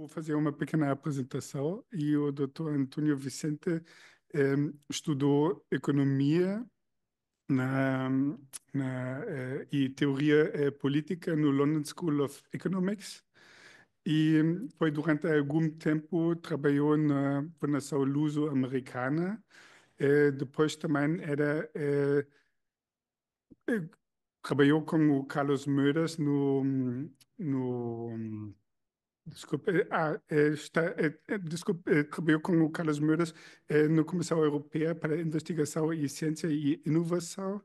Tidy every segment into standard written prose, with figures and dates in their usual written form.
fazer uma pequena apresentação e o Dr. Antônio Vicente estudou economia na, e teoria política no London School of Economics e foi durante algum tempo trabalhou na Fundação Luso-Americana. Depois também trabalhou com o Carlos Moedas no desculpe, desculpe, trabalhou com o Carlos Moedas na Comissão Europeia para Investigação e Ciência e Inovação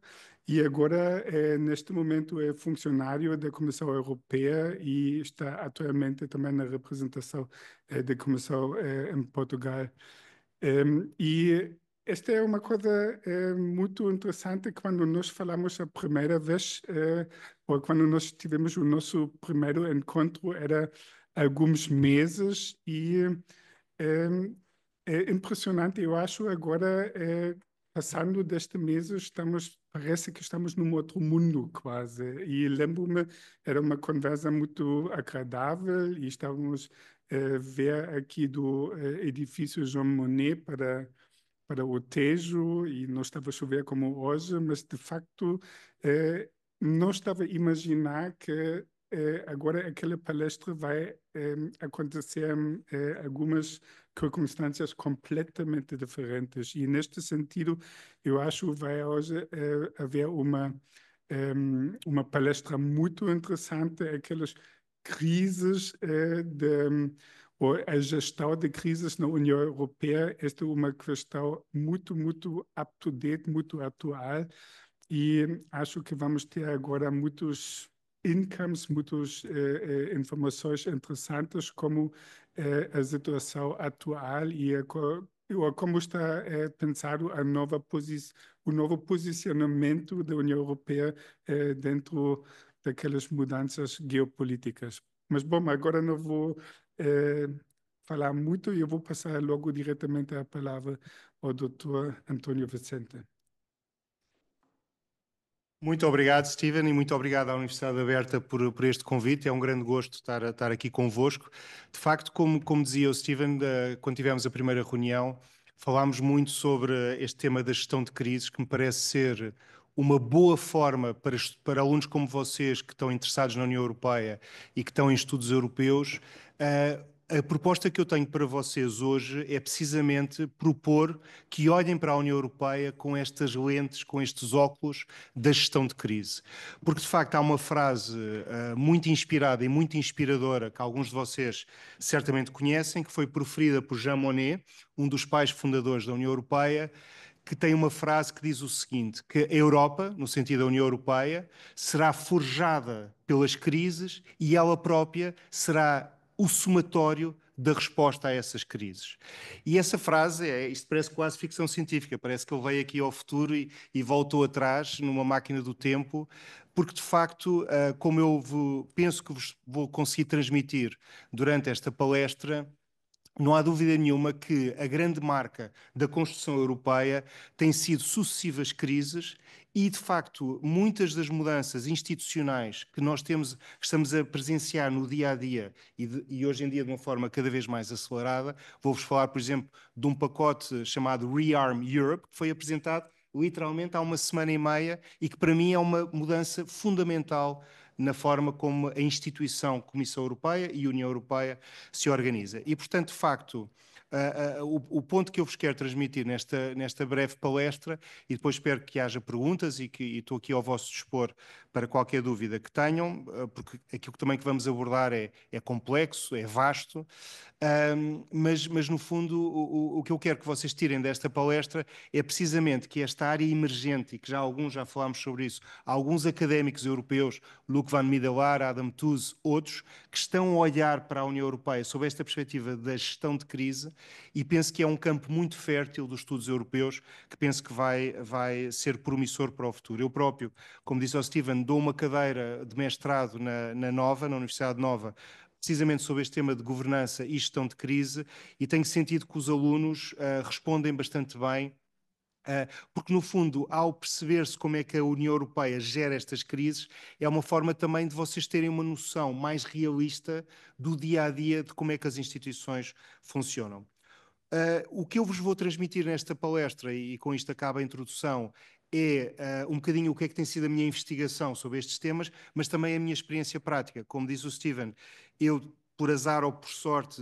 e agora, neste momento, é funcionário da Comissão Europeia e está atualmente também na representação da Comissão em Portugal. E esta é uma coisa muito interessante quando nós falamos a primeira vez, ou quando nós tivemos o nosso primeiro encontro, era alguns meses e é impressionante, eu acho agora, passando deste mês, parece que estamos num outro mundo quase. E lembro-me, era uma conversa muito agradável e estávamos a ver aqui do edifício Jean Monnet para o Tejo e não estava a chover como hoje, mas de facto não estava a imaginar que agora aquela palestra vai acontecer algumas circunstâncias completamente diferentes e neste sentido eu acho que vai hoje haver uma palestra muito interessante, aquelas crises ou a gestão de crises na União Europeia. Esta é uma questão muito, muito up-to-date, muito atual e acho que vamos ter agora muitos incomes, muitas informações interessantes como a situação atual e como está pensado o novo posicionamento da União Europeia dentro daquelas mudanças geopolíticas. Mas, bom, agora não vou falar muito e eu vou passar logo diretamente a palavra ao Dr. Antônio Vicente. Muito obrigado, Steven, e muito obrigado à Universidade Aberta por este convite. É um grande gosto estar aqui convosco. De facto, como dizia o Steven, quando tivemos a primeira reunião, falámos muito sobre este tema da gestão de crises, que me parece ser uma boa forma para alunos como vocês, que estão interessados na União Europeia e que estão em estudos europeus. A proposta que eu tenho para vocês hoje é precisamente propor que olhem para a União Europeia com estas lentes, com estes óculos da gestão de crise. Porque, de facto, há uma frase muito inspirada e muito inspiradora que alguns de vocês certamente conhecem, que foi proferida por Jean Monnet, um dos pais fundadores da União Europeia, que tem uma frase que diz o seguinte, que a Europa, no sentido da União Europeia, será forjada pelas crises e ela própria será o somatório da resposta a essas crises. E essa frase, isto parece quase ficção científica, parece que ele veio aqui ao futuro e voltou atrás numa máquina do tempo, porque de facto, como penso que vos vou conseguir transmitir durante esta palestra, não há dúvida nenhuma que a grande marca da construção europeia tem sido sucessivas crises e, de facto, muitas das mudanças institucionais que estamos a presenciar no dia a dia e hoje em dia de uma forma cada vez mais acelerada. Vou-vos falar, por exemplo, de um pacote chamado Rearm Europe, que foi apresentado literalmente há uma semana e meia e que para mim é uma mudança fundamental na forma como a instituição Comissão Europeia e União Europeia se organiza. E, portanto, de facto, o ponto que eu vos quero transmitir nesta breve palestra, e depois espero que haja perguntas e estou aqui ao vosso dispor para qualquer dúvida que tenham, porque aquilo também que vamos abordar é complexo, é vasto, mas no fundo o que eu quero que vocês tirem desta palestra é precisamente que esta área emergente, e que já falámos sobre isso, há alguns académicos europeus, Luc van Middelaar, Adam Tooze, outros, que estão a olhar para a União Europeia sob esta perspectiva da gestão de crise e penso que é um campo muito fértil dos estudos europeus que penso que vai ser promissor para o futuro. Eu próprio, como disse ao Steven, dou uma cadeira de mestrado na Nova, na Universidade Nova, precisamente sobre este tema de governança e gestão de crise, e tenho sentido que os alunos respondem bastante bem Porque, no fundo, ao perceber-se como é que a União Europeia gera estas crises, é uma forma também de vocês terem uma noção mais realista do dia a dia de como é que as instituições funcionam. O que eu vos vou transmitir nesta palestra, e com isto acaba a introdução, é um bocadinho o que é que tem sido a minha investigação sobre estes temas, mas também a minha experiência prática. Como diz o Steven, eu, por azar ou por sorte,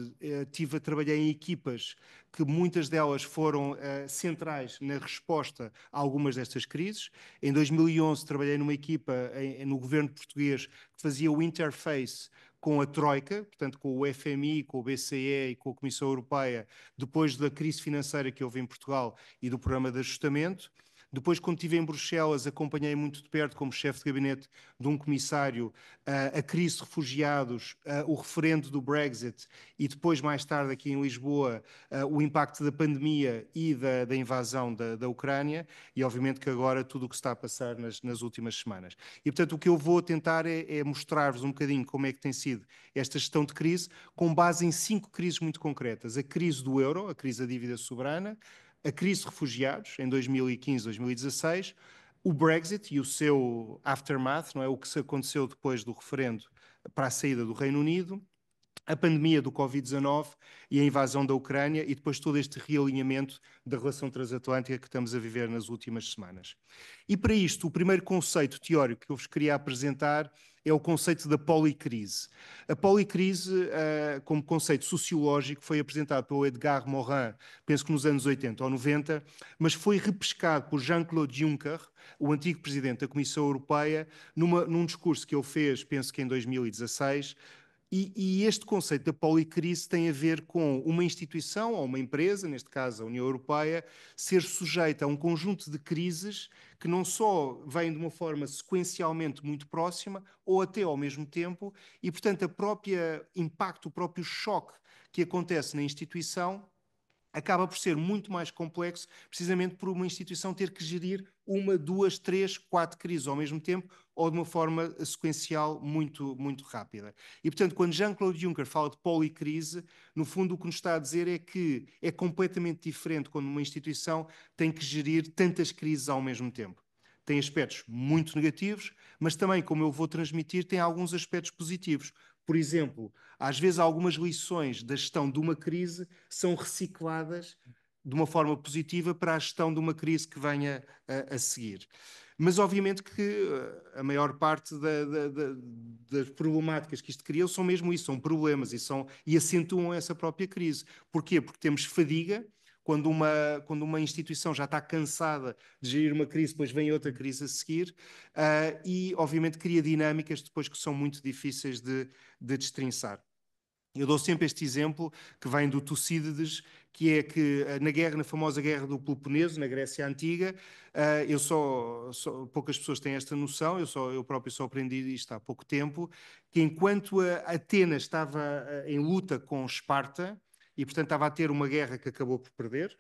trabalhei em equipas que muitas delas foram centrais na resposta a algumas destas crises. Em 2011 trabalhei numa equipa no governo português que fazia o interface com a Troika, portanto com o FMI, com o BCE e com a Comissão Europeia, depois da crise financeira que houve em Portugal e do programa de ajustamento. Depois, quando estive em Bruxelas, acompanhei muito de perto, como chefe de gabinete de um comissário, a crise de refugiados, o referendo do Brexit e depois, mais tarde, aqui em Lisboa, o impacto da pandemia e da invasão da Ucrânia e, obviamente, que agora tudo o que está a passar nas últimas semanas. E, portanto, o que eu vou tentar é mostrar-vos um bocadinho como é que tem sido esta gestão de crise, com base em 5 crises muito concretas. A crise do euro, a crise da dívida soberana, a crise de refugiados, em 2015, 2016, o Brexit e o seu aftermath, não é? O que se aconteceu depois do referendo para a saída do Reino Unido, a pandemia do Covid-19 e a invasão da Ucrânia e depois todo este realinhamento da relação transatlântica que estamos a viver nas últimas semanas. E para isto, o primeiro conceito teórico que eu vos queria apresentar é o conceito da policrise. A policrise, como conceito sociológico, foi apresentado pelo Edgar Morin, penso que nos anos 80 ou 90, mas foi repescado por Jean-Claude Juncker, o antigo presidente da Comissão Europeia, num discurso que ele fez, penso que em 2016, e este conceito da policrise tem a ver com uma instituição ou uma empresa, neste caso a União Europeia, ser sujeita a um conjunto de crises que não só vêm de uma forma sequencialmente muito próxima ou até ao mesmo tempo, e, portanto, o próprio impacto, o próprio choque que acontece na instituição acaba por ser muito mais complexo, precisamente por uma instituição ter que gerir 1, 2, 3, 4 crises ao mesmo tempo ou de uma forma sequencial muito, muito rápida. E, portanto, quando Jean-Claude Juncker fala de policrise, no fundo o que nos está a dizer é que é completamente diferente quando uma instituição tem que gerir tantas crises ao mesmo tempo. Tem aspectos muito negativos, mas também, como eu vou transmitir, tem alguns aspectos positivos. Por exemplo, às vezes algumas lições da gestão de uma crise são recicladas de uma forma positiva para a gestão de uma crise que venha a seguir. Mas, obviamente, que a maior parte das problemáticas que isto cria são mesmo isso, são problemas e acentuam essa própria crise. Porquê? Porque temos fadiga. Quando uma instituição já está cansada de gerir uma crise, depois vem outra crise a seguir, e, obviamente, cria dinâmicas depois que são muito difíceis de destrinçar. Eu dou sempre este exemplo que vem do Tucídides, que é que na famosa Guerra do Peloponeso, na Grécia Antiga, poucas pessoas têm esta noção, eu próprio só aprendi isto há pouco tempo, que enquanto a Atenas estava em luta com Esparta, e portanto estava a ter uma guerra que acabou por perder,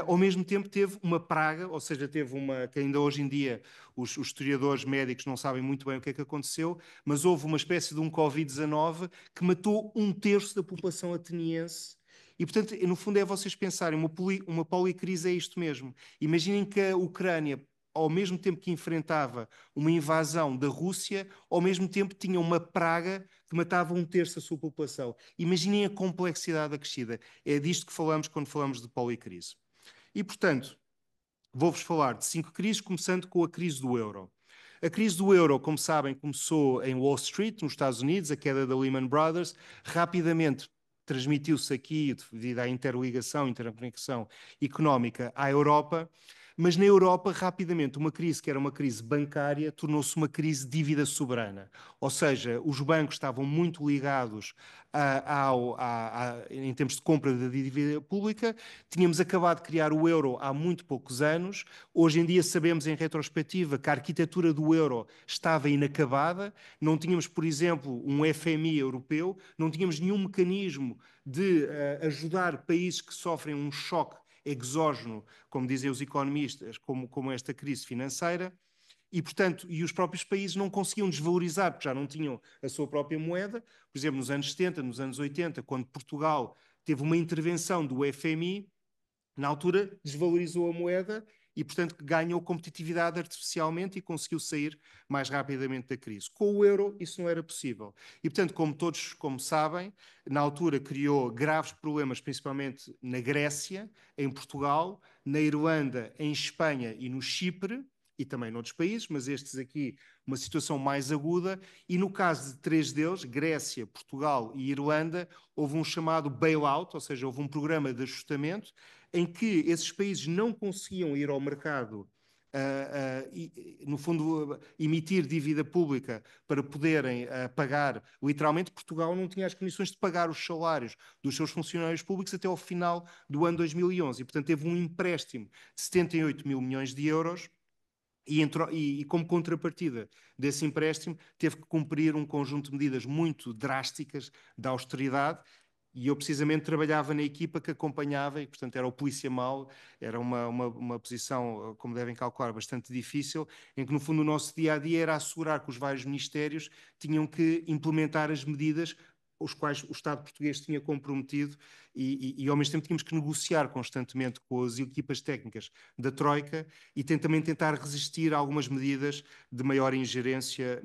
ao mesmo tempo teve uma praga, ou seja, teve que ainda hoje em dia os historiadores médicos não sabem muito bem o que é que aconteceu, mas houve uma espécie de um Covid-19 que matou 1/3 da população ateniense. E, portanto, no fundo é vocês pensarem, uma policrise é isto mesmo. Imaginem que a Ucrânia, ao mesmo tempo que enfrentava uma invasão da Rússia, ao mesmo tempo tinha uma praga que matava 1/3 da sua população. Imaginem a complexidade acrescida. É disto que falamos quando falamos de policrise. E, portanto, vou-vos falar de 5 crises, começando com a crise do euro. A crise do euro, como sabem, começou em Wall Street, nos Estados Unidos, a queda da Lehman Brothers, rapidamente transmitiu-se aqui, devido à interconexão económica, à Europa, mas na Europa, rapidamente, uma crise que era uma crise bancária tornou-se uma crise de dívida soberana. Ou seja, os bancos estavam muito ligados em termos de compra da dívida pública. Tínhamos acabado de criar o euro há muito poucos anos. Hoje em dia sabemos, em retrospectiva, que a arquitetura do euro estava inacabada. Não tínhamos, por exemplo, um FMI europeu, não tínhamos nenhum mecanismo de ajudar países que sofrem um choque exógeno, como dizem os economistas, como esta crise financeira. E, portanto, os próprios países não conseguiam desvalorizar, porque já não tinham a sua própria moeda. Por exemplo, nos anos 70, nos anos 80, quando Portugal teve uma intervenção do FMI, na altura desvalorizou a moeda e, portanto, ganhou competitividade artificialmente e conseguiu sair mais rapidamente da crise. Com o euro, isso não era possível. E, portanto, como todos como sabem, na altura criou graves problemas, principalmente na Grécia, em Portugal, na Irlanda, em Espanha e no Chipre, e também noutros países, mas estes aqui, uma situação mais aguda, e no caso de três deles, Grécia, Portugal e Irlanda, houve um chamado bailout, ou seja, houve um programa de ajustamento, em que esses países não conseguiam ir ao mercado, no fundo, emitir dívida pública para poderem pagar. Literalmente, Portugal não tinha as condições de pagar os salários dos seus funcionários públicos até ao final do ano 2011. E, portanto, teve um empréstimo de 78 mil milhões de euros. E como contrapartida desse empréstimo, teve que cumprir um conjunto de medidas muito drásticas de austeridade. E eu precisamente trabalhava na equipa que acompanhava, e portanto era o polícia mau, era uma posição, como devem calcular, bastante difícil, em que no fundo o nosso dia a dia era assegurar que os vários ministérios tinham que implementar as medidas os quais o Estado português tinha comprometido e ao mesmo tempo tínhamos que negociar constantemente com as equipas técnicas da Troika e também tentar resistir a algumas medidas de maior ingerência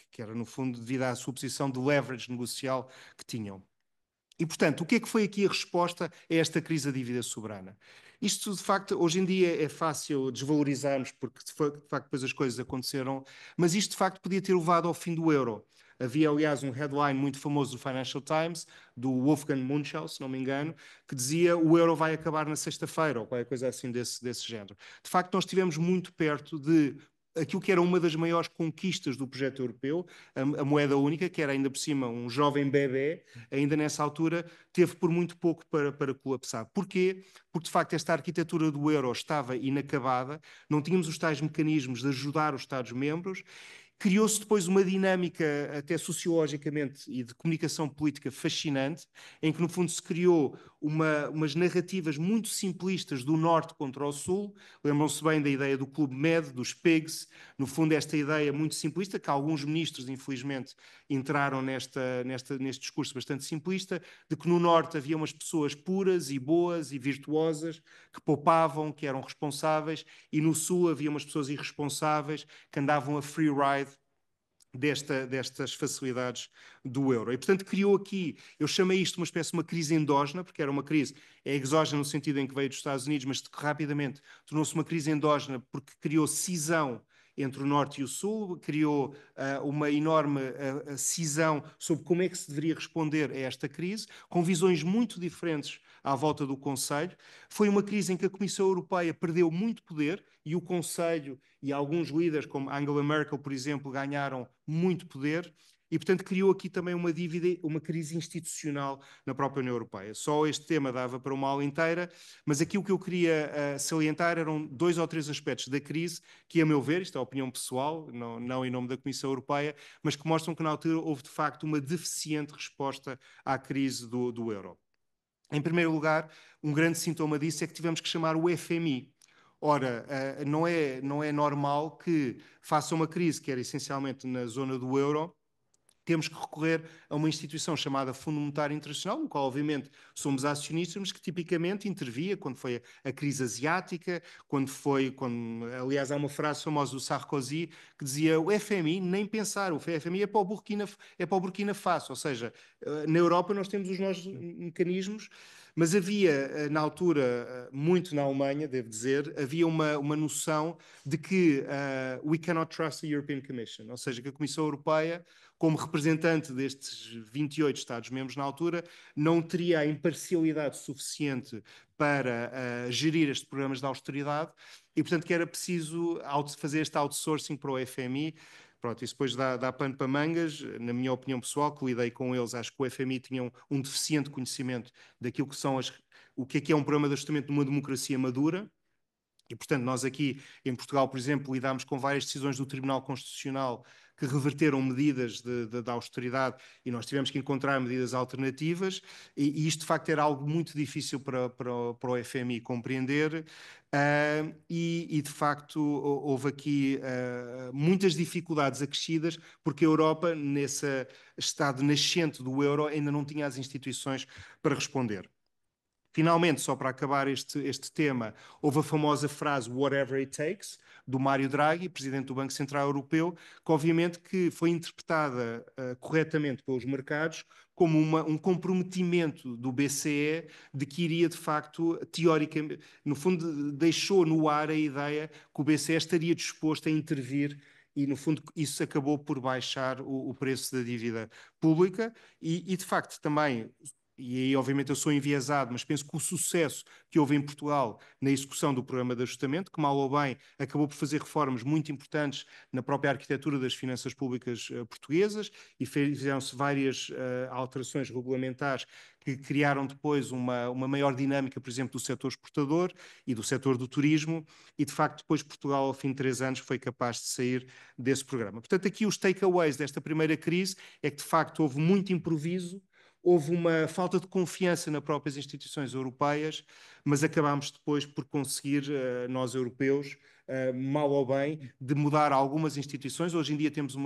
que era no fundo devido à sua posição de leverage negocial que tinham. E, portanto, o que é que foi aqui a resposta a esta crise da dívida soberana? Isto, de facto, hoje em dia é fácil desvalorizarmos, porque, de facto, depois as coisas aconteceram, mas isto, de facto, podia ter levado ao fim do euro. Havia, aliás, um headline muito famoso do Financial Times, do Wolfgang Munchau, se não me engano, que dizia o euro vai acabar na sexta-feira, ou qualquer coisa assim desse género. De facto, nós estivemos muito perto de aquilo que era uma das maiores conquistas do projeto europeu, a moeda única, que era ainda por cima um jovem bebé, ainda nessa altura, teve por muito pouco para colapsar. Porquê? Porque, de facto, esta arquitetura do euro estava inacabada, não tínhamos os tais mecanismos de ajudar os Estados-membros. Criou-se depois uma dinâmica, até sociologicamente e de comunicação política fascinante, em que, no fundo, se criou umas narrativas muito simplistas do Norte contra o Sul. Lembram-se bem da ideia do Clube Med, dos pigs. No fundo, esta ideia muito simplista, que alguns ministros, infelizmente, entraram neste discurso bastante simplista, de que no Norte havia umas pessoas puras e boas e virtuosas, que poupavam, que eram responsáveis, e no Sul havia umas pessoas irresponsáveis, que andavam a free ride destas facilidades do euro. E, portanto, criou aqui, eu chamei isto uma espécie de uma crise endógena, porque era uma crise, é exógena no sentido em que veio dos Estados Unidos, mas que rapidamente tornou-se uma crise endógena porque criou cisão entre o Norte e o Sul, criou uma enorme cisão sobre como é que se deveria responder a esta crise, com visões muito diferentes à volta do Conselho. Foi uma crise em que a Comissão Europeia perdeu muito poder e o Conselho e alguns líderes, como Angela Merkel, por exemplo, ganharam muito poder. E, portanto, criou aqui também uma dívida, uma crise institucional na própria União Europeia. Só este tema dava para uma aula inteira, mas aqui o que eu queria salientar eram dois ou três aspectos da crise que, a meu ver, isto é a opinião pessoal, não em nome da Comissão Europeia, mas que mostram que na altura houve, de facto, uma deficiente resposta à crise do euro. Em primeiro lugar, um grande sintoma disso é que tivemos que chamar o FMI. Ora, não é normal que faça uma crise que era essencialmente na zona do euro, temos que recorrer a uma instituição chamada Fundo Monetário Internacional, no qual, obviamente, somos acionistas, mas que tipicamente intervia quando foi a crise asiática, aliás, há uma frase famosa do Sarkozy que dizia o FMI, nem pensar, o FMI é para o Burkina Faso, ou seja, na Europa nós temos os nossos mecanismos, mas havia, na altura, muito na Alemanha, devo dizer, havia uma noção de que we cannot trust the European Commission, ou seja, que a Comissão Europeia, como representante destes 28 Estados-membros na altura, não teria a imparcialidade suficiente para gerir estes programas de austeridade e, portanto, que era preciso fazer este outsourcing para o FMI. Pronto, isso depois dá pano para mangas. Na minha opinião pessoal, que lidei com eles, acho que o FMI tinha um deficiente conhecimento daquilo que são o que é um programa de ajustamento de uma democracia madura. E, portanto, nós aqui em Portugal, por exemplo, lidámos com várias decisões do Tribunal Constitucional que reverteram medidas de austeridade e nós tivemos que encontrar medidas alternativas e isto, de facto, era algo muito difícil para o FMI compreender e, de facto, houve aqui muitas dificuldades acrescidas porque a Europa, nesse estado nascente do euro, ainda não tinha as instituições para responder. Finalmente, só para acabar este tema, houve a famosa frase "whatever it takes", do Mário Draghi, presidente do Banco Central Europeu, que obviamente que foi interpretada corretamente pelos mercados como um comprometimento do BCE de que iria, de facto, teoricamente, no fundo, deixou no ar a ideia que o BCE estaria disposto a intervir e, no fundo, isso acabou por baixar o preço da dívida pública e, de facto, também e aí obviamente eu sou enviesado, mas penso que o sucesso que houve em Portugal na execução do programa de ajustamento, que mal ou bem acabou por fazer reformas muito importantes na própria arquitetura das finanças públicas portuguesas e fizeram-se várias alterações regulamentares que criaram depois uma maior dinâmica, por exemplo, do setor exportador e do setor do turismo e de facto depois Portugal ao fim de 3 anos foi capaz de sair desse programa. Portanto aqui os takeaways desta primeira crise é que de facto houve muito improviso, houve uma falta de confiança nas próprias instituições europeias, mas acabámos depois por conseguir, nós europeus, mal ou bem, de mudar algumas instituições. Hoje em dia temos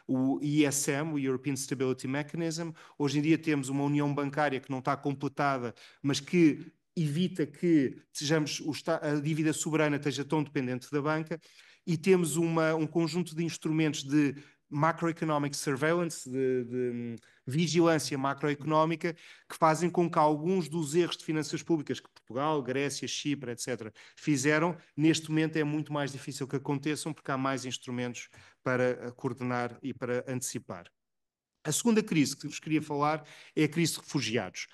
o ESM, o European Stability Mechanism, hoje em dia temos uma união bancária que não está completada, mas que evita que a dívida soberana esteja tão dependente da banca, e temos um conjunto de instrumentos de macroeconomic surveillance, de vigilância macroeconómica, que fazem com que alguns dos erros de finanças públicas que Portugal, Grécia, Chipre, etc., fizeram, neste momento é muito mais difícil que aconteçam, porque há mais instrumentos para coordenar e para antecipar. A segunda crise que vos queria falar é a crise de refugiados.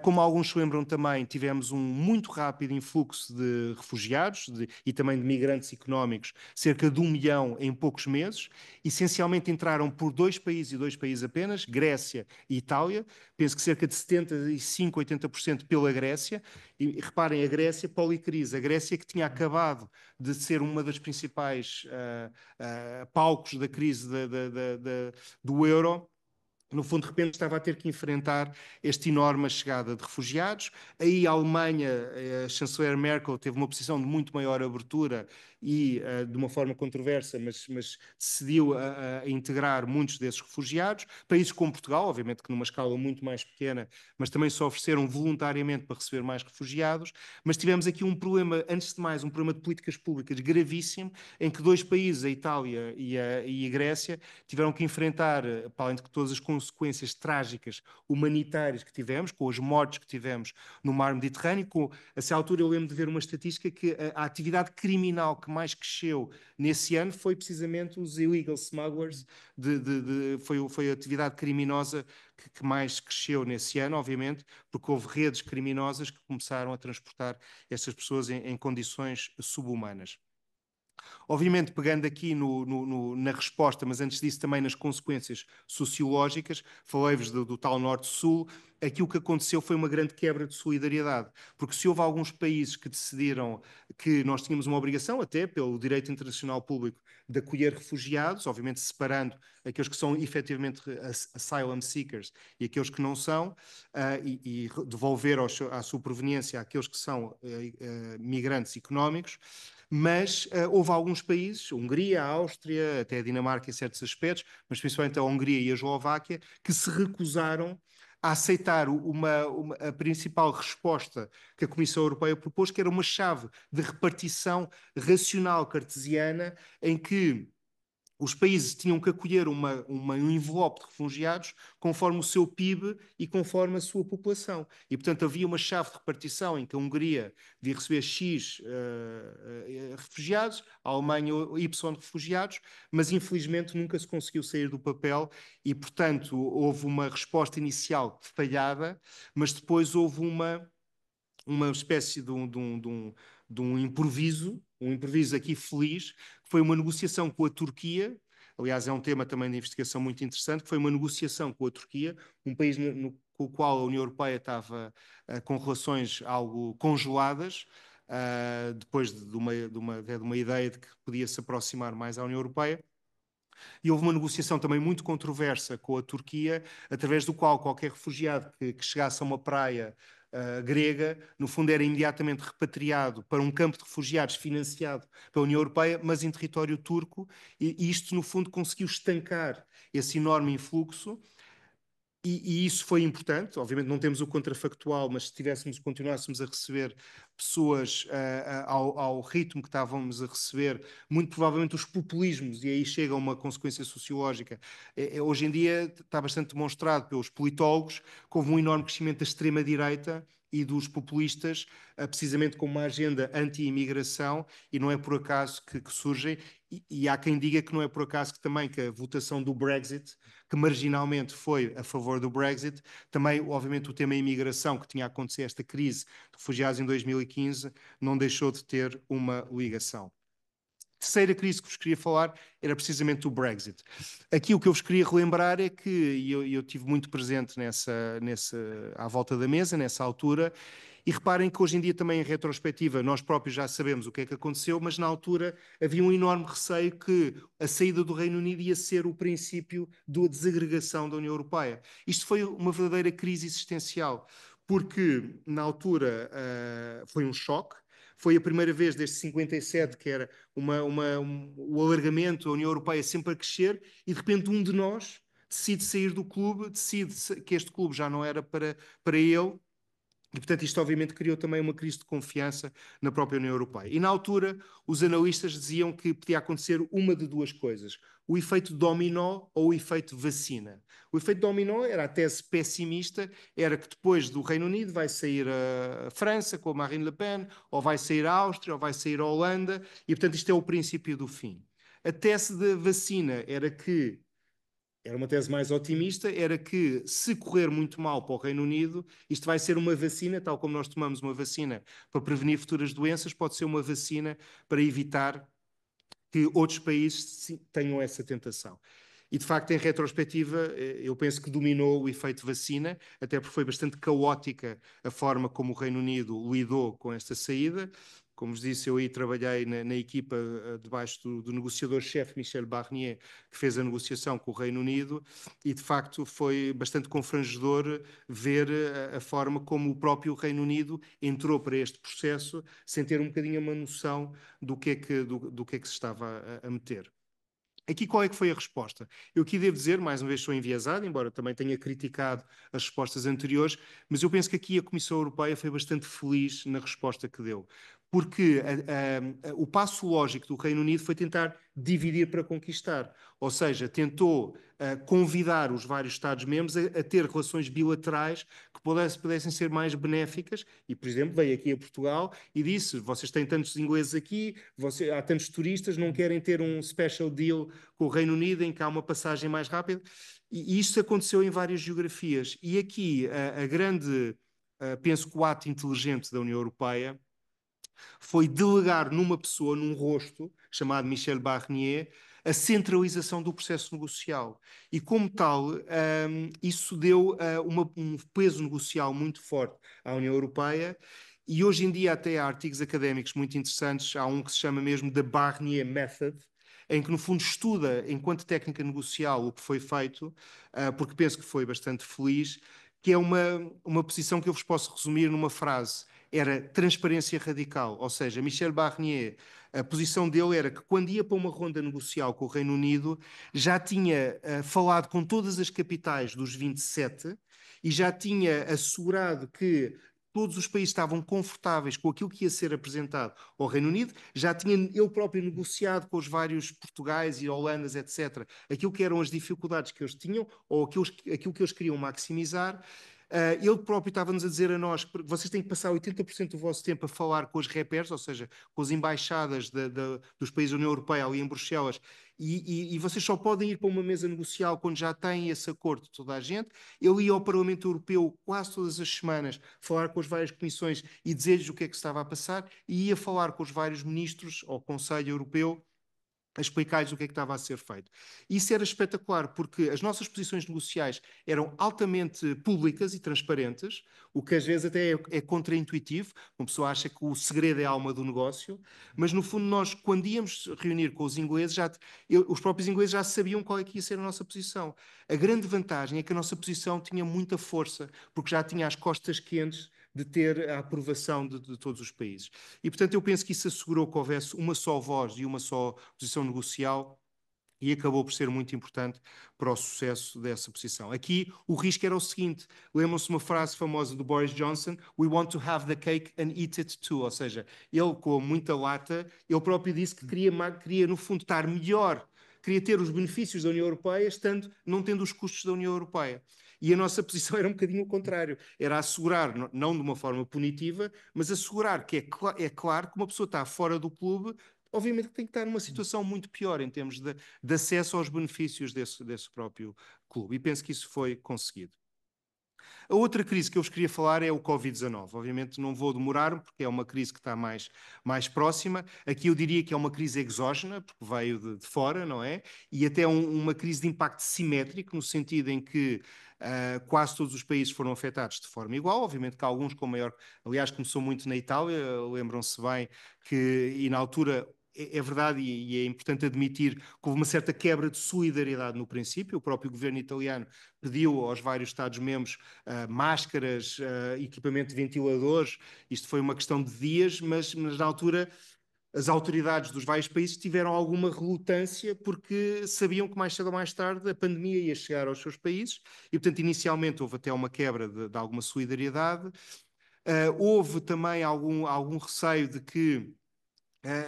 Como alguns se lembram também, tivemos um muito rápido influxo de refugiados e também de migrantes económicos, cerca de 1 milhão em poucos meses. Essencialmente entraram por 2 países e 2 países apenas, Grécia e Itália. Penso que cerca de 75, 80% pela Grécia. E reparem, a Grécia, policrise. A Grécia que tinha acabado de ser uma das principais palcos da crise do euro, no fundo, de repente estava a ter que enfrentar esta enorme chegada de refugiados. Aí a Alemanha, a chanceler Merkel, teve uma posição de muito maior abertura e, de uma forma controversa, mas decidiu a integrar muitos desses refugiados. Países como Portugal, obviamente que numa escala muito mais pequena, mas também se ofereceram voluntariamente para receber mais refugiados. Mas tivemos aqui um problema, antes de mais, um problema de políticas públicas gravíssimo, em que 2 países, a Itália e a Grécia, tiveram que enfrentar, para além de todas as consequências trágicas humanitárias que tivemos, com as mortes que tivemos no mar Mediterrâneo. A essa altura eu lembro de ver uma estatística que a atividade criminal que mais cresceu nesse ano foi precisamente os illegal smugglers, foi a atividade criminosa que mais cresceu nesse ano, obviamente, porque houve redes criminosas que começaram a transportar essas pessoas em condições subhumanas. Obviamente, pegando aqui na resposta, mas antes disso também nas consequências sociológicas, falei-vos do tal Norte-Sul, aquilo que aconteceu foi uma grande quebra de solidariedade, porque se houve alguns países que decidiram que nós tínhamos uma obrigação, até pelo direito internacional público, de acolher refugiados, obviamente separando aqueles que são efetivamente asylum seekers e aqueles que não são, e devolver à sua proveniência aqueles que são migrantes económicos. Mas houve alguns países, a Hungria, a Áustria, até a Dinamarca em certos aspectos, mas principalmente a Hungria e a Eslováquia, que se recusaram a aceitar a principal resposta que a Comissão Europeia propôs, que era uma chave de repartição racional cartesiana, em que os países tinham que acolher um envelope de refugiados conforme o seu PIB e conforme a sua população. E, portanto, havia uma chave de repartição em que a Hungria devia receber X refugiados, a Alemanha Y refugiados, mas infelizmente nunca se conseguiu sair do papel e, portanto, houve uma resposta inicial falhada, mas depois houve uma espécie de um improviso aqui feliz, que foi uma negociação com a Turquia. Aliás, é um tema também de investigação muito interessante, que foi uma negociação com a Turquia, um país com o qual a União Europeia estava com relações algo congeladas, depois de uma ideia de que podia se aproximar mais à União Europeia. E houve uma negociação também muito controversa com a Turquia, através do qual qualquer refugiado que chegasse a uma praia grega, no fundo era imediatamente repatriado para um campo de refugiados financiado pela União Europeia, mas em território turco, e isto, no fundo, conseguiu estancar esse enorme influxo. E isso foi importante. Obviamente não temos o contrafactual, mas se continuássemos a receber pessoas ao ritmo que estávamos a receber, muito provavelmente os populismos, e aí chega uma consequência sociológica. Hoje em dia está bastante demonstrado pelos politólogos que houve um enorme crescimento da extrema-direita e dos populistas, precisamente com uma agenda anti-imigração, e não é por acaso que surgem, e há quem diga que não é por acaso que a votação do Brexit, que marginalmente foi a favor do Brexit, também, obviamente, o tema imigração, que tinha acontecido esta crise de refugiados em 2015, não deixou de ter uma ligação. A terceira crise que vos queria falar era precisamente o Brexit. Aqui o que eu vos queria relembrar é que, e eu tive muito presente à volta da mesa, nessa altura, e reparem que hoje em dia também em retrospectiva nós próprios já sabemos o que é que aconteceu, mas na altura havia um enorme receio que a saída do Reino Unido ia ser o princípio da desagregação da União Europeia. Isto foi uma verdadeira crise existencial, porque na altura foi um choque. Foi a primeira vez desde 57 que era o alargamento da União Europeia sempre a crescer e de repente um de nós decide sair do clube, decide que este clube já não era para ele. E, portanto, isto obviamente criou também uma crise de confiança na própria União Europeia. E na altura, os analistas diziam que podia acontecer uma de duas coisas: o efeito dominó ou o efeito vacina. O efeito dominó era a tese pessimista, era que depois do Reino Unido vai sair a França com a Marine Le Pen, ou vai sair a Áustria, ou vai sair a Holanda, e portanto isto é o princípio do fim. A tese da vacina era uma tese mais otimista, era que se correr muito mal para o Reino Unido, isto vai ser uma vacina, tal como nós tomamos uma vacina para prevenir futuras doenças, pode ser uma vacina para evitar que outros países tenham essa tentação. E, de facto, em retrospectiva, eu penso que dominou o efeito vacina, até porque foi bastante caótica a forma como o Reino Unido lidou com esta saída. Como vos disse, eu aí trabalhei na equipa debaixo do negociador-chefe Michel Barnier, que fez a negociação com o Reino Unido, e de facto foi bastante confrangedor ver a forma como o próprio Reino Unido entrou para este processo sem ter um bocadinho uma noção do que é que se estava a meter. Aqui qual é que foi a resposta? Eu aqui devo dizer, mais uma vez sou enviesado, embora também tenha criticado as respostas anteriores, mas eu penso que aqui a Comissão Europeia foi bastante feliz na resposta que deu. Porque o passo lógico do Reino Unido foi tentar dividir para conquistar. Ou seja, tentou convidar os vários Estados-membros a ter relações bilaterais que pudessem ser mais benéficas. E, por exemplo, veio aqui a Portugal e disse: vocês têm tantos ingleses aqui, há tantos turistas, não querem ter um special deal com o Reino Unido em que há uma passagem mais rápida. E isto aconteceu em várias geografias. E aqui penso que o ato inteligente da União Europeia foi delegar numa pessoa, num rosto, chamado Michel Barnier, a centralização do processo negocial. E, como tal, isso deu um peso negocial muito forte à União Europeia. E hoje em dia até há artigos académicos muito interessantes. Há um que se chama mesmo The Barnier Method, em que, no fundo, estuda, enquanto técnica negocial, o que foi feito, porque penso que foi bastante feliz, que é uma posição que eu vos posso resumir numa frase: era transparência radical. Ou seja, Michel Barnier, a posição dele era que quando ia para uma ronda negocial com o Reino Unido, já tinha falado com todas as capitais dos 27 e já tinha assegurado que todos os países estavam confortáveis com aquilo que ia ser apresentado ao Reino Unido, já tinha ele próprio negociado com os vários Portugais e Holandas, etc., aquilo que eram as dificuldades que eles tinham ou aquilo que eles queriam maximizar. Ele próprio estava-nos a dizer a nós que vocês têm que passar 80% do vosso tempo a falar com os repairs, ou seja, com as embaixadas dos países da União Europeia ali em Bruxelas, e vocês só podem ir para uma mesa negocial quando já têm esse acordo de toda a gente. Ele ia ao Parlamento Europeu quase todas as semanas falar com as várias comissões e dizer-lhes o que é que estava a passar, e ia falar com os vários ministros ao Conselho Europeu a explicar-lhes o que é que estava a ser feito. Isso era espetacular, porque as nossas posições negociais eram altamente públicas e transparentes, o que às vezes até é contraintuitivo. Uma pessoa acha que o segredo é a alma do negócio, mas no fundo nós, quando íamos reunir com os ingleses, os próprios ingleses já sabiam qual é que ia ser a nossa posição. A grande vantagem é que a nossa posição tinha muita força, porque já tinha as costas quentes de ter a aprovação de todos os países. E, portanto, eu penso que isso assegurou que houvesse uma só voz e uma só posição negocial e acabou por ser muito importante para o sucesso dessa posição. Aqui o risco era o seguinte, lembram-se de uma frase famosa do Boris Johnson, "We want to have the cake and eat it too", ou seja, ele com muita lata, ele próprio disse que queria no fundo estar melhor, queria ter os benefícios da União Europeia, não tendo os custos da União Europeia. E a nossa posição era um bocadinho o contrário, era assegurar, não de uma forma punitiva, mas assegurar que é claro que uma pessoa está fora do clube, obviamente que tem que estar numa situação muito pior em termos de acesso aos benefícios desse próprio clube. E penso que isso foi conseguido. A outra crise que eu vos queria falar é o Covid-19. Obviamente não vou demorar, porque é uma crise que está mais próxima. Aqui eu diria que é uma crise exógena, porque veio de fora, não é? E até uma crise de impacto simétrico, no sentido em que quase todos os países foram afetados de forma igual. Obviamente que há alguns com maior... Aliás, começou muito na Itália, lembram-se bem que, e na altura... É verdade e é importante admitir que houve uma certa quebra de solidariedade no princípio. O próprio governo italiano pediu aos vários Estados-membros máscaras, equipamento de ventiladores. Isto foi uma questão de dias, mas na altura as autoridades dos vários países tiveram alguma relutância porque sabiam que mais cedo ou mais tarde a pandemia ia chegar aos seus países e, portanto, inicialmente houve até uma quebra de alguma solidariedade. Houve também algum receio de que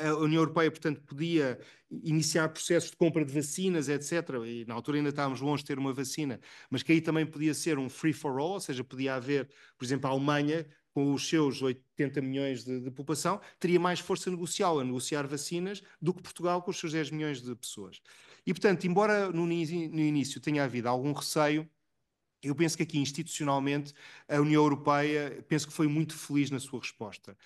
a União Europeia, portanto, podia iniciar processos de compra de vacinas, etc. E na altura ainda estávamos longe de ter uma vacina, mas que aí também podia ser um free for all, ou seja, podia haver, por exemplo, a Alemanha, com os seus 80 milhões de população, teria mais força negocial a negociar vacinas do que Portugal com os seus 10 milhões de pessoas. E, portanto, embora no início tenha havido algum receio, eu penso que aqui institucionalmente a União Europeia penso que foi muito feliz na sua resposta.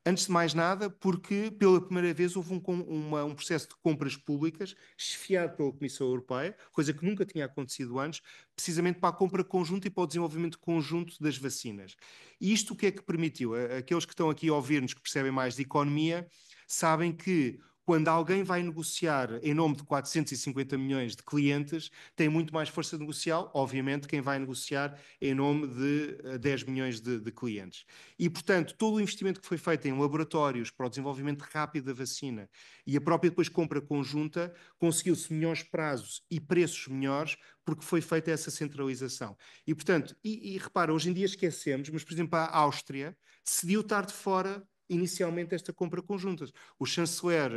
Antes de mais nada, porque pela primeira vez houve um processo de compras públicas chefiado pela Comissão Europeia, coisa que nunca tinha acontecido antes, precisamente para a compra conjunta e para o desenvolvimento conjunto das vacinas. E isto o que é que permitiu? Aqueles que estão aqui a ouvir-nos, que percebem mais de economia, sabem que quando alguém vai negociar em nome de 450 milhões de clientes, tem muito mais força negocial, obviamente, quem vai negociar em nome de 10 milhões de clientes. E, portanto, todo o investimento que foi feito em laboratórios para o desenvolvimento rápido da vacina e a própria depois compra conjunta, conseguiu-se melhores prazos e preços melhores porque foi feita essa centralização. E, portanto, repara, hoje em dia esquecemos, mas, por exemplo, a Áustria decidiu estar de fora inicialmente esta compra conjunta. O chanceler,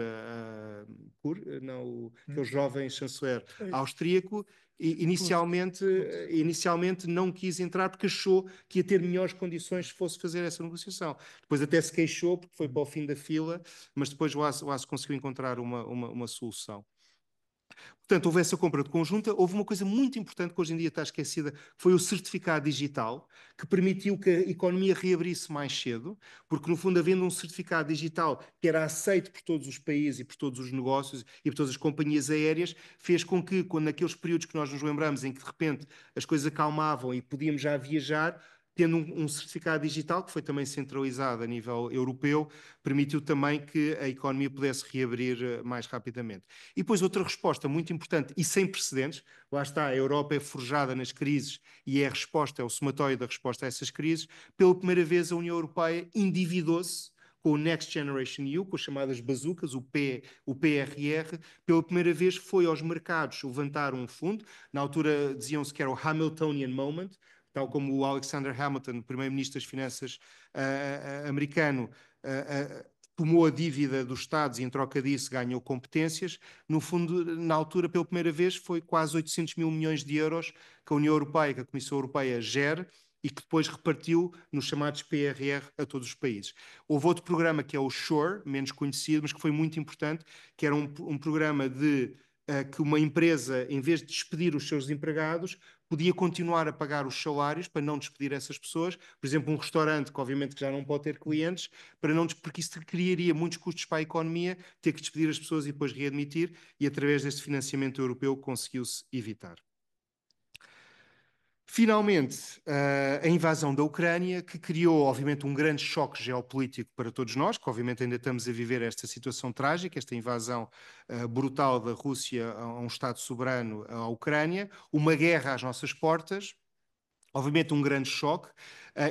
aquele jovem chanceler austríaco, inicialmente não quis entrar porque achou que ia ter melhores condições se fosse fazer essa negociação. Depois até se queixou porque foi para o fim da fila, mas depois o ASO conseguiu encontrar uma solução. Portanto, houve essa compra de conjunta. Houve uma coisa muito importante que hoje em dia está esquecida, que foi o certificado digital, que permitiu que a economia reabrisse mais cedo, porque, no fundo, havendo um certificado digital que era aceito por todos os países e por todos os negócios e por todas as companhias aéreas, fez com que, quando naqueles períodos que nós nos lembramos, em que, de repente, as coisas acalmavam e podíamos já viajar, tendo um certificado digital, que foi também centralizado a nível europeu, permitiu também que a economia pudesse reabrir mais rapidamente. E depois outra resposta muito importante e sem precedentes, lá está, a Europa é forjada nas crises e é a resposta, é o somatório da resposta a essas crises. Pela primeira vez a União Europeia endividou-se com o Next Generation EU, com as chamadas bazucas, o PRR, pela primeira vez foi aos mercados levantar um fundo, na altura diziam-se que era o Hamiltonian Moment, tal como o Alexander Hamilton, primeiro-ministro das Finanças americano, tomou a dívida dos Estados e, em troca disso, ganhou competências. No fundo, na altura, pela primeira vez, foi quase 800 mil milhões de euros que a União Europeia, que a Comissão Europeia gere e que depois repartiu nos chamados PRR a todos os países. Houve outro programa que é o SURE, menos conhecido, mas que foi muito importante, que era um programa de que uma empresa, em vez de despedir os seus empregados, podia continuar a pagar os salários para não despedir essas pessoas. Por exemplo, um restaurante que obviamente que já não pode ter clientes, porque isso criaria muitos custos para a economia, ter que despedir as pessoas e depois readmitir, e através deste financiamento europeu conseguiu-se evitar. Finalmente, a invasão da Ucrânia, que criou, obviamente, um grande choque geopolítico para todos nós, que obviamente ainda estamos a viver esta situação trágica, esta invasão brutal da Rússia a um Estado soberano, à Ucrânia, uma guerra às nossas portas, obviamente um grande choque.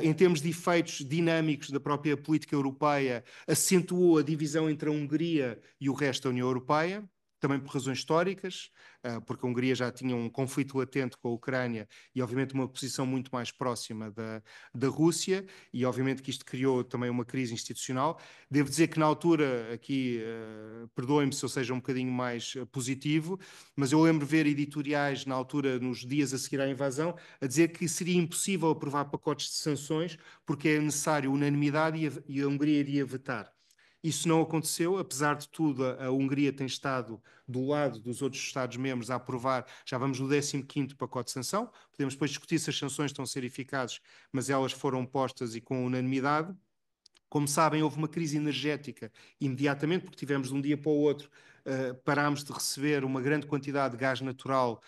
Em termos de efeitos dinâmicos da própria política europeia, acentuou a divisão entre a Hungria e o resto da União Europeia. também por razões históricas, porque a Hungria já tinha um conflito latente com a Ucrânia e, obviamente, uma posição muito mais próxima da Rússia, e, obviamente, que isto criou também uma crise institucional. Devo dizer que, na altura, aqui, perdoem-me se eu seja um bocadinho mais positivo, mas eu lembro ver editoriais, na altura, nos dias a seguir à invasão, a dizer que seria impossível aprovar pacotes de sanções porque é necessário unanimidade e a Hungria iria vetar. Isso não aconteceu, apesar de tudo, a Hungria tem estado do lado dos outros Estados-membros a aprovar, já vamos no 15º pacote de sanção, podemos depois discutir se as sanções estão a ser eficazes, mas elas foram postas e com unanimidade. Como sabem, houve uma crise energética imediatamente, porque tivemos de um dia para o outro, parámos de receber uma grande quantidade de gás natural.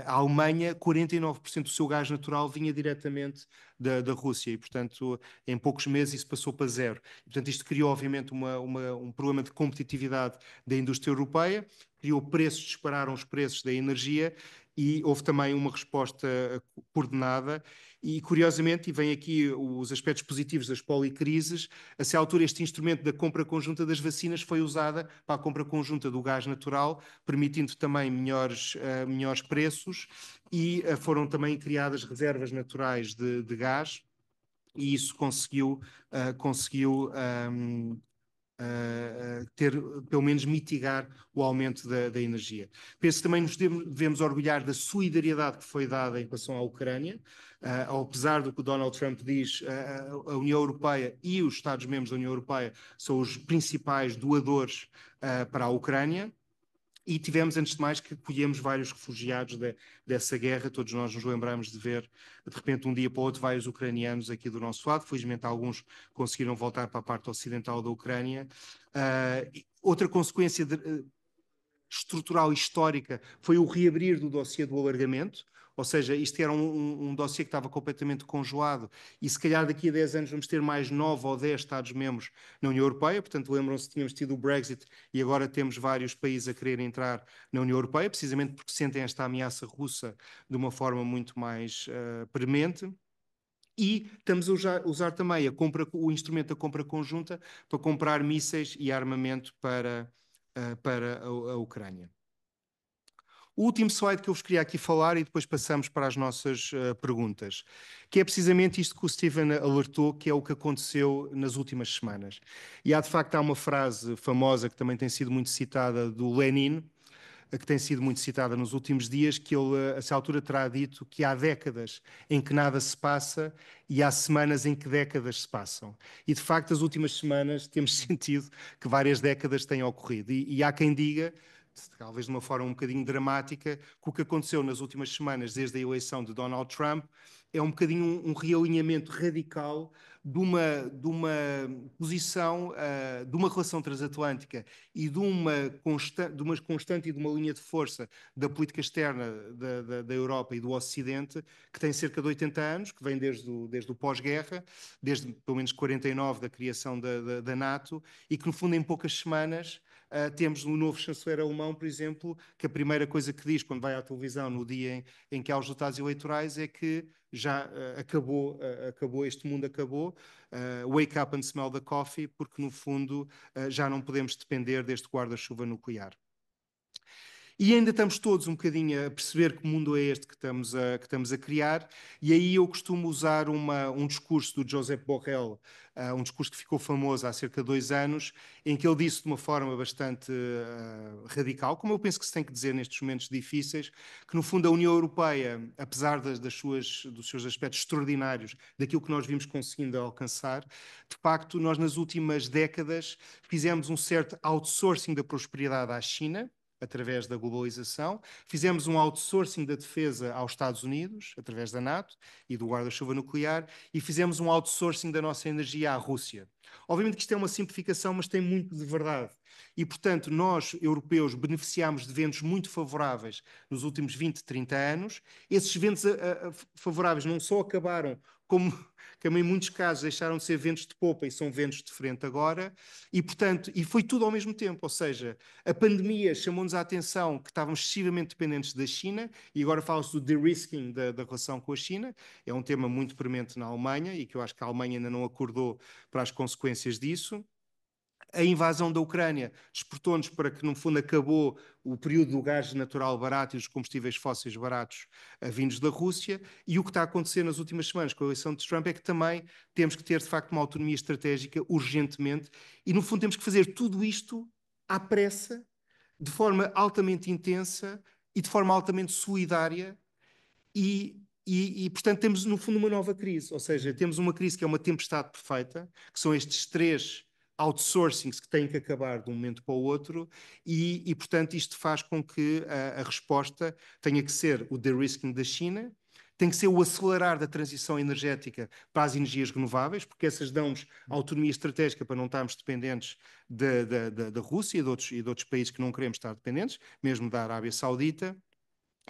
A Alemanha, 49% do seu gás natural vinha diretamente da Rússia e, portanto, em poucos meses isso passou para zero. E, portanto, isto criou, obviamente, um problema de competitividade da indústria europeia, criou preços, dispararam os preços da energia e houve também uma resposta coordenada. E, curiosamente, e vem aqui os aspectos positivos das policrises, a essa altura este instrumento da compra conjunta das vacinas foi usada para a compra conjunta do gás natural, permitindo também melhores preços, e foram também criadas reservas naturais de gás, e isso conseguiu ter, pelo menos, mitigar o aumento da energia. Penso que também nos devemos orgulhar da solidariedade que foi dada em relação à Ucrânia. Apesar do que o Donald Trump diz, a União Europeia e os Estados-membros da União Europeia são os principais doadores para a Ucrânia. E tivemos, antes de mais, que acolhemos vários refugiados dessa guerra. Todos nós nos lembramos de ver, de repente, um dia para o outro, vários ucranianos aqui do nosso lado. Felizmente, alguns conseguiram voltar para a parte ocidental da Ucrânia. Outra consequência estrutural e histórica foi o reabrir do dossiê do alargamento. Ou seja, isto era um dossiê que estava completamente congelado e se calhar daqui a 10 anos vamos ter mais 9 ou 10 Estados-membros na União Europeia. Portanto, lembram-se que tínhamos tido o Brexit e agora temos vários países a querer entrar na União Europeia, precisamente porque sentem esta ameaça russa de uma forma muito mais premente. E estamos a usar também o instrumento da compra conjunta para comprar mísseis e armamento para a Ucrânia. O último slide que eu vos queria aqui falar e depois passamos para as nossas perguntas, que é precisamente isto que o Steven alertou, que é o que aconteceu nas últimas semanas. E há, de facto, uma frase famosa que também tem sido muito citada do Lenin, que tem sido muito citada nos últimos dias, que ele, a essa altura, terá dito que há décadas em que nada se passa e há semanas em que décadas se passam. E, de facto, as últimas semanas temos sentido que várias décadas têm ocorrido. E há quem diga, talvez de uma forma um bocadinho dramática, que o que aconteceu nas últimas semanas, desde a eleição de Donald Trump, é um bocadinho um realinhamento radical de uma posição, de uma relação transatlântica e de uma constante e de uma linha de força da política externa da Europa e do Ocidente, que tem cerca de 80 anos, que vem desde o pós-guerra, desde pelo menos 49 da criação da NATO, e que no fundo em poucas semanas temos um novo chanceler alemão, por exemplo, que a primeira coisa que diz quando vai à televisão no dia em que há os resultados eleitorais é que já acabou, este mundo acabou, wake up and smell the coffee, porque no fundo já não podemos depender deste guarda-chuva nuclear. E ainda estamos todos um bocadinho a perceber que mundo é este que estamos a criar, e aí eu costumo usar um discurso do Josep Borrell, um discurso que ficou famoso há cerca de 2 anos, em que ele disse de uma forma bastante radical, como eu penso que se tem que dizer nestes momentos difíceis, que no fundo a União Europeia, apesar dos seus aspectos extraordinários, daquilo que nós vimos conseguindo alcançar, de facto nós nas últimas décadas fizemos um certo outsourcing da prosperidade à China, através da globalização, fizemos um outsourcing da defesa aos Estados Unidos, através da NATO e do guarda-chuva nuclear, e fizemos um outsourcing da nossa energia à Rússia. Obviamente que isto é uma simplificação, mas tem muito de verdade. E, portanto, nós, europeus, beneficiámos de ventos muito favoráveis nos últimos 20, 30 anos. Esses ventos favoráveis não só acabaram, como em muitos casos deixaram de ser ventos de popa e são ventos de frente agora, e portanto, e foi tudo ao mesmo tempo, ou seja, a pandemia chamou-nos a atenção que estávamos excessivamente dependentes da China, e agora fala-se do de-risking da relação com a China, é um tema muito premente na Alemanha, e que eu acho que a Alemanha ainda não acordou para as consequências disso. A invasão da Ucrânia exportou-nos para que, no fundo, acabou o período do gás natural barato e dos combustíveis fósseis baratos vindos da Rússia. E o que está a acontecer nas últimas semanas com a eleição de Trump é que também temos que ter, de facto, uma autonomia estratégica urgentemente. E, no fundo, temos que fazer tudo isto à pressa, de forma altamente intensa e de forma altamente solidária portanto, temos, no fundo, uma nova crise. Ou seja, temos uma crise que é uma tempestade perfeita, que são estes três outsourcings que têm que acabar de um momento para o outro, portanto, isto faz com que a resposta tenha que ser o de-risking da China, tem que ser o acelerar da transição energética para as energias renováveis, porque essas dão-nos autonomia estratégica para não estarmos dependentes da Rússia e de outros países que não queremos estar dependentes, mesmo da Arábia Saudita.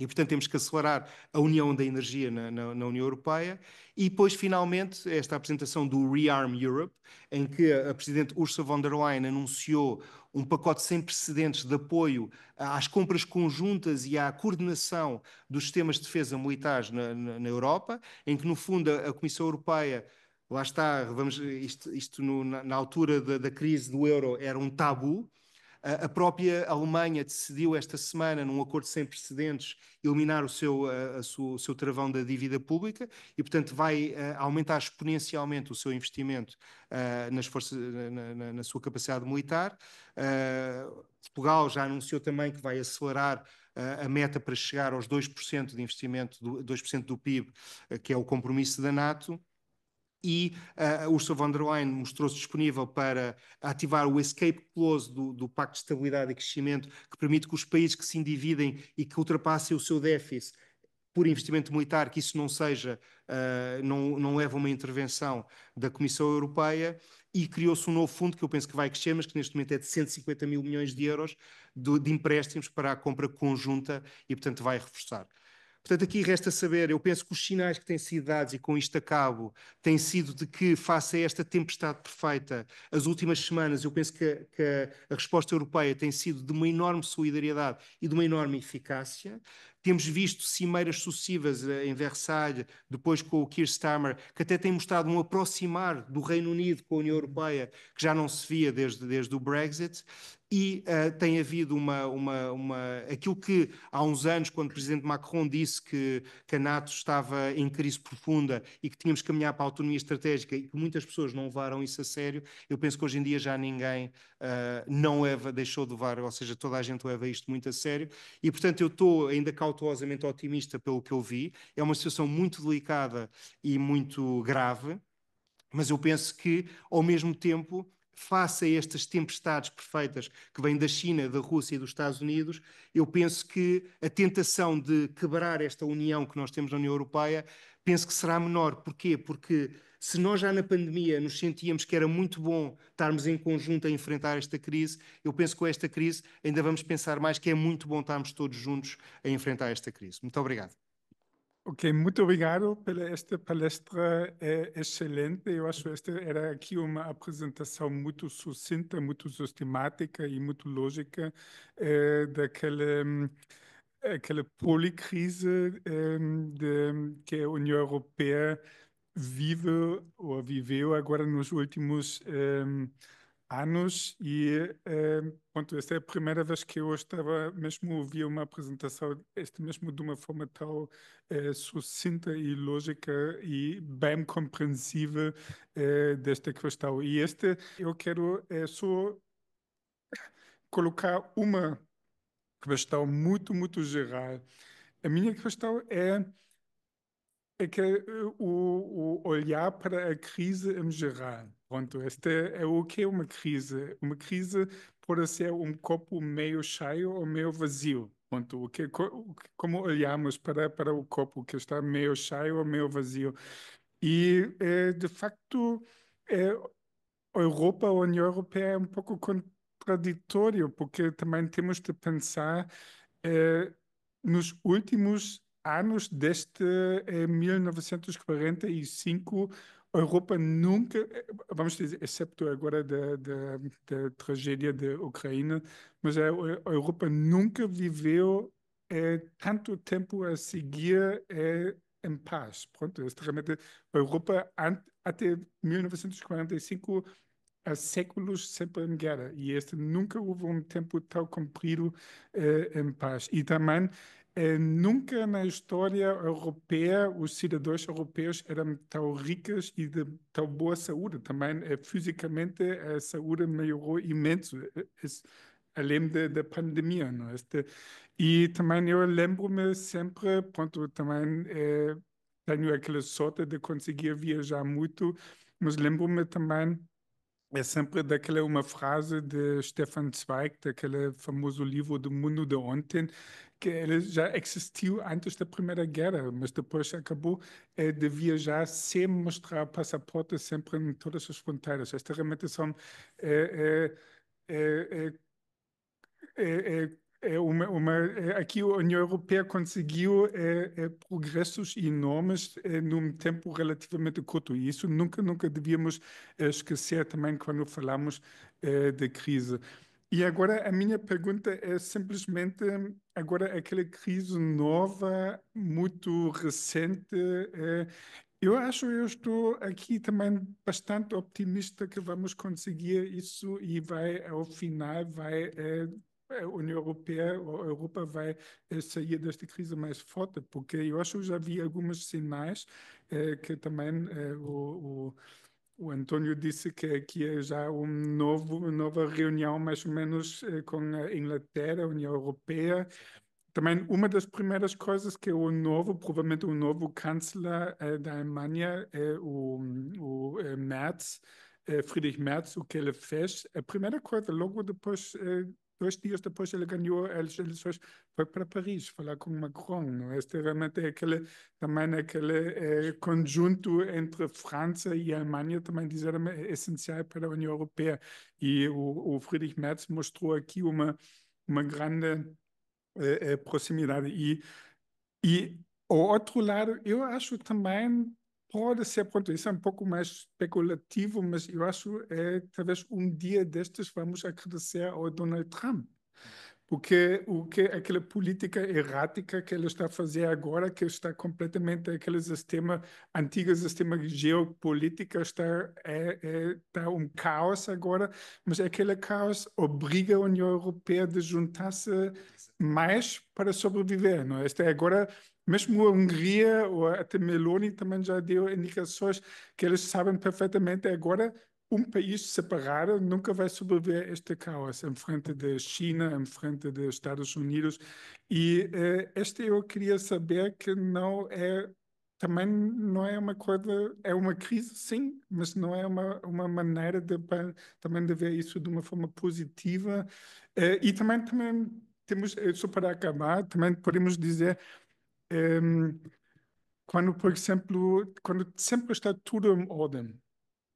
E, portanto, temos que acelerar a união da energia na União Europeia. E depois, finalmente, esta apresentação do Rearm Europe, em que a Presidente Ursula von der Leyen anunciou um pacote sem precedentes de apoio às compras conjuntas e à coordenação dos sistemas de defesa militares na Europa, em que, no fundo, a Comissão Europeia. Lá está, isto na altura da crise do euro era um tabu. A própria Alemanha decidiu esta semana, num acordo sem precedentes, eliminar o seu travão da dívida pública e, portanto, vai aumentar exponencialmente o seu investimento nas forças, na sua capacidade militar. Portugal já anunciou também que vai acelerar a meta para chegar aos 2% de investimento, 2% do PIB, que é o compromisso da NATO. E Ursula von der Leyen mostrou-se disponível para ativar o escape clause do Pacto de Estabilidade e Crescimento, que permite que os países que se endividem e que ultrapassem o seu déficit por investimento militar, que isso não seja, não leve a uma intervenção da Comissão Europeia, e criou-se um novo fundo que eu penso que vai crescer, mas que neste momento é de 150 mil milhões de euros de empréstimos para a compra conjunta e, portanto, vai reforçar. Portanto, aqui resta saber, eu penso que os sinais que têm sido dados, e com isto acabo, têm sido de que, face a esta tempestade perfeita, as últimas semanas, eu penso que a resposta europeia tem sido de uma enorme solidariedade e de uma enorme eficácia. Temos visto cimeiras sucessivas em Versalhes, depois com o Keir Starmer, que até tem mostrado um aproximar do Reino Unido com a União Europeia, que já não se via desde o Brexit. E tem havido aquilo que há uns anos, quando o presidente Macron disse que a NATO estava em crise profunda e que tínhamos que caminhar para a autonomia estratégica e que muitas pessoas não levaram isso a sério, eu penso que hoje em dia já ninguém não deixou de levar, ou seja, toda a gente leva isto muito a sério. E, portanto, eu estou ainda cautelosamente otimista pelo que eu vi. É uma situação muito delicada e muito grave, mas eu penso que, ao mesmo tempo, face a estas tempestades perfeitas que vêm da China, da Rússia e dos Estados Unidos, eu penso que a tentação de quebrar esta união que nós temos na União Europeia, penso que será menor. Porquê? Porque se nós já na pandemia nos sentíamos que era muito bom estarmos em conjunto a enfrentar esta crise, eu penso que com esta crise ainda vamos pensar mais que é muito bom estarmos todos juntos a enfrentar esta crise. Muito obrigado. Ok, muito obrigado pela esta palestra excelente. Eu acho que esta era aqui uma apresentação muito sucinta, muito sistemática e muito lógica aquela policrise que a União Europeia vive ou viveu agora nos últimos anos pronto, esta é a primeira vez que eu estava mesmo a ouvir uma apresentação, este mesmo de uma forma tão sucinta e lógica e bem compreensível desta questão. E eu quero só colocar uma questão muito, muito geral. A minha questão é que o olhar para a crise em geral. Pronto, este é o que é uma crise. Uma crise pode ser um copo meio cheio ou meio vazio. Pronto, como olhamos para o copo que está meio cheio ou meio vazio. E, de facto, a Europa, a União Europeia é um pouco contraditório, porque também temos de pensar eh, nos últimos anos, desde 1945, a Europa nunca, vamos dizer, exceto agora da tragédia da Ucrânia, mas a Europa nunca viveu tanto tempo a seguir em paz. Pronto, realmente a Europa até 1945 há séculos sempre em guerra e este nunca houve um tempo tão comprido em paz. E também nunca na história europeia os cidadãos europeus eram tão ricos e de tão boa saúde. Também fisicamente a saúde melhorou imenso, além da pandemia, não é? E também eu lembro-me sempre, pronto, também tenho aquela sorte de conseguir viajar muito, mas lembro-me também é sempre daquela uma frase de Stefan Zweig, daquele famoso livro do Mundo de Ontem, que ele já existiu antes da Primeira Guerra, mas depois acabou de viajar sem mostrar passaporte sempre em todas as fronteiras. Esta realmente são é, é, é, aqui a União Europeia conseguiu progressos enormes num tempo relativamente curto e isso nunca devíamos esquecer também quando falamos de crise. E agora a minha pergunta é simplesmente agora aquela crise nova, muito recente. Eu estou aqui também bastante optimista que vamos conseguir isso e vai, ao final, a União Europeia, a Europa vai sair desta crise mais forte, porque eu acho que já vi alguns sinais que também o António disse que aqui é já uma nova reunião, mais ou menos, com a Inglaterra, a União Europeia. Também uma das primeiras coisas que provavelmente o novo chanceler da Alemanha, Merz, Friedrich Merz, o que ele fez, a primeira coisa, logo depois, 2 dias depois ele ganhou as eleições, foi para Paris falar com Macron. Não é? Este realmente é também aquele conjunto entre França e Alemanha, também disseram, é essencial para a União Europeia. E o Friedrich Merz mostrou aqui uma grande proximidade. E o outro lado, eu acho também pode ser, pronto, isso é um pouco mais especulativo, mas eu acho talvez um dia destes vamos agradecer ao Donald Trump. Porque aquela política errática que ele está a fazer agora, que está completamente aquele sistema, antigo sistema geopolítico, está um caos agora, mas aquele caos obriga a União Europeia a juntar-se mais para sobreviver, não é? Este agora, mesmo a Hungria ou até Meloni também já deu indicações que eles sabem perfeitamente agora um país separado nunca vai sobreviver a este caos em frente da China, em frente dos Estados Unidos. E este eu queria saber que também não é uma coisa, é uma crise, sim, mas não é uma maneira também de ver isso de uma forma positiva. E também temos, só para acabar, também podemos dizer, quando, por exemplo, quando sempre está tudo em ordem,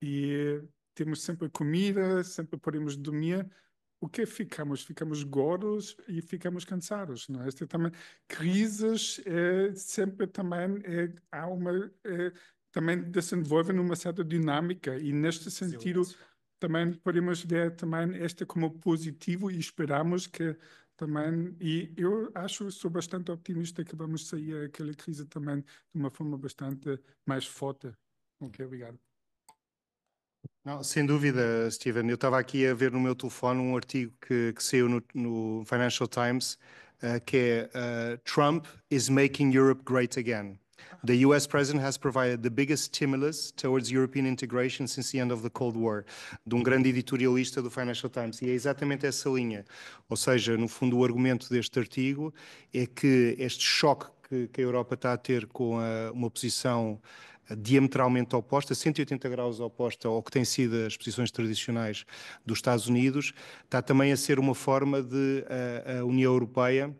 e temos sempre comida, sempre podemos dormir. O que ficamos? Ficamos gordos e ficamos cansados, não é? Este também, crises sempre também há também desenvolvem uma certa dinâmica e neste sentido também podemos ver também este como positivo e esperamos que também, e eu acho, sou bastante otimista que vamos sair daquela crise também de uma forma bastante mais forte. Ok, obrigado. Não, sem dúvida, Steven. Eu estava aqui a ver no meu telefone um artigo que saiu no Financial Times, que é Trump is making Europe great again. The US president has provided the biggest stimulus towards European integration since the end of the Cold War, de um grande editorialista do Financial Times. E é exatamente essa linha. Ou seja, no fundo, o argumento deste artigo é que este choque que a Europa está a ter com uma posição diametralmente oposta, 180 graus oposta ao que têm sido as posições tradicionais dos Estados Unidos, está também a ser uma forma de a União Europeia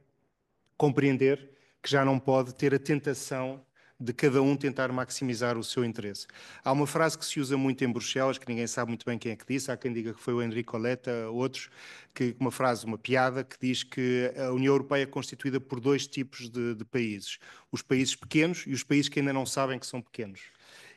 compreender que já não pode ter a tentação de cada um tentar maximizar o seu interesse. Há uma frase que se usa muito em Bruxelas, que ninguém sabe muito bem quem é que disse, há quem diga que foi o Enrico Letta, outros, uma frase, uma piada, que diz que a União Europeia é constituída por 2 tipos de países. Os países pequenos e os países que ainda não sabem que são pequenos.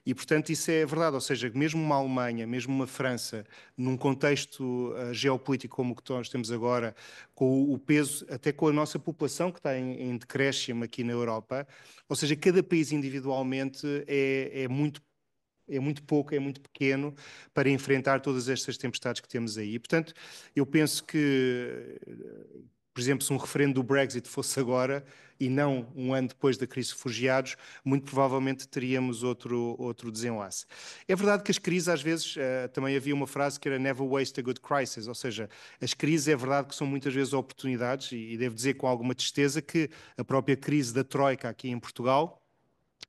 E, portanto, isso é verdade, ou seja, mesmo uma Alemanha, mesmo uma França, num contexto geopolítico como o que nós temos agora, com o peso, até com a nossa população que está em decréscimo aqui na Europa, ou seja, cada país individualmente é muito é muito pouco, é muito pequeno para enfrentar todas estas tempestades que temos aí. Portanto, eu penso que, por exemplo, se um referendo do Brexit fosse agora e não um ano depois da crise de refugiados, muito provavelmente teríamos outro desenlace. É verdade que as crises, às vezes, também havia uma frase que era never waste a good crisis, ou seja, as crises é verdade que são muitas vezes oportunidades, e devo dizer com alguma tristeza que a própria crise da Troika aqui em Portugal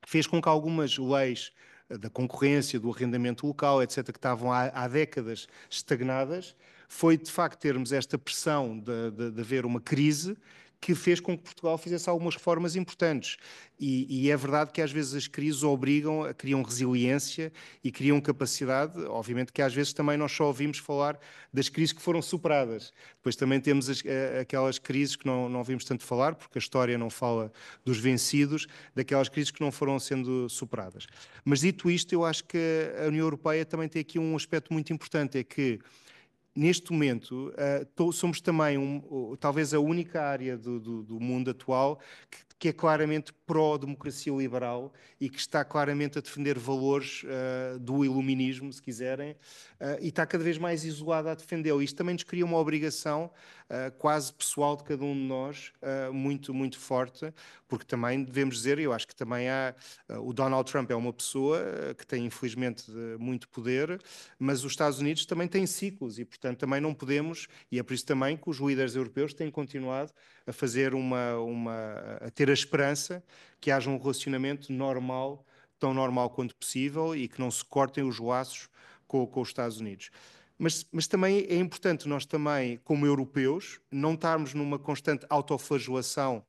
fez com que algumas leis da concorrência, do arrendamento local, etc., que estavam há décadas estagnadas, foi de facto termos esta pressão de haver uma crise que fez com que Portugal fizesse algumas reformas importantes. E é verdade que às vezes as crises obrigam, criam resiliência e criam capacidade. Obviamente que às vezes também nós só ouvimos falar das crises que foram superadas. Depois também temos aquelas crises que não ouvimos tanto falar, porque a história não fala dos vencidos, daquelas crises que não foram sendo superadas. Mas dito isto, eu acho que a União Europeia também tem aqui um aspecto muito importante, é que neste momento, somos também, talvez, a única área do mundo atual que é claramente pró-democracia liberal e que está claramente a defender valores do iluminismo, se quiserem, e está cada vez mais isolada a defendê-lo. Isto também nos cria uma obrigação quase pessoal de cada um de nós, muito, muito forte, porque também devemos dizer, eu acho que também há, o Donald Trump é uma pessoa que tem, infelizmente, muito poder, mas os Estados Unidos também têm ciclos e, portanto, também não podemos, e é por isso também que os líderes europeus têm continuado a fazer a ter a esperança que haja um relacionamento normal, tão normal quanto possível, e que não se cortem os laços com os Estados Unidos. Mas também é importante nós também, como europeus, não estarmos numa constante autoflagelação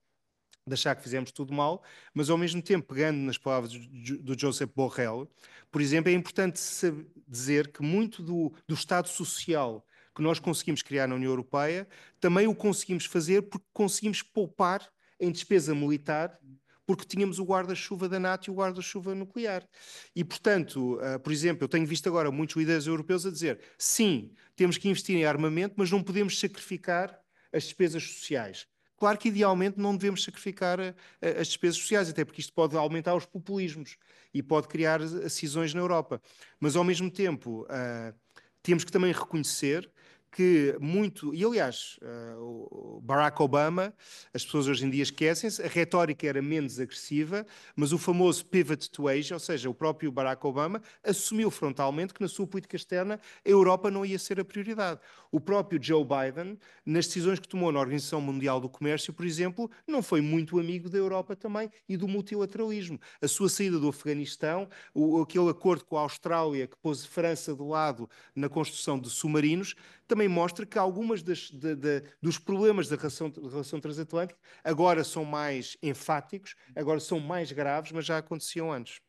de achar que fizemos tudo mal, mas ao mesmo tempo, pegando nas palavras do Josep Borrell, por exemplo, é importante dizer que muito do Estado Social que nós conseguimos criar na União Europeia, também o conseguimos fazer porque conseguimos poupar em despesa militar, porque tínhamos o guarda-chuva da NATO e o guarda-chuva nuclear. E, portanto, por exemplo, eu tenho visto agora muitos líderes europeus a dizer, sim, temos que investir em armamento, mas não podemos sacrificar as despesas sociais. Claro que, idealmente, não devemos sacrificar as despesas sociais, até porque isto pode aumentar os populismos e pode criar cisões na Europa. Mas, ao mesmo tempo, temos que também reconhecer que muito... E, aliás, o Barack Obama, as pessoas hoje em dia esquecem-se, a retórica era menos agressiva, mas o famoso pivot to Asia, ou seja, o próprio Barack Obama, assumiu frontalmente que na sua política externa a Europa não ia ser a prioridade. O próprio Joe Biden, nas decisões que tomou na Organização Mundial do Comércio, por exemplo, não foi muito amigo da Europa também e do multilateralismo. A sua saída do Afeganistão, aquele acordo com a Austrália que pôs a França de lado na construção de submarinos, também mostra que algumas dos problemas da relação transatlântica agora são mais enfáticos, agora são mais graves, mas já aconteciam antes.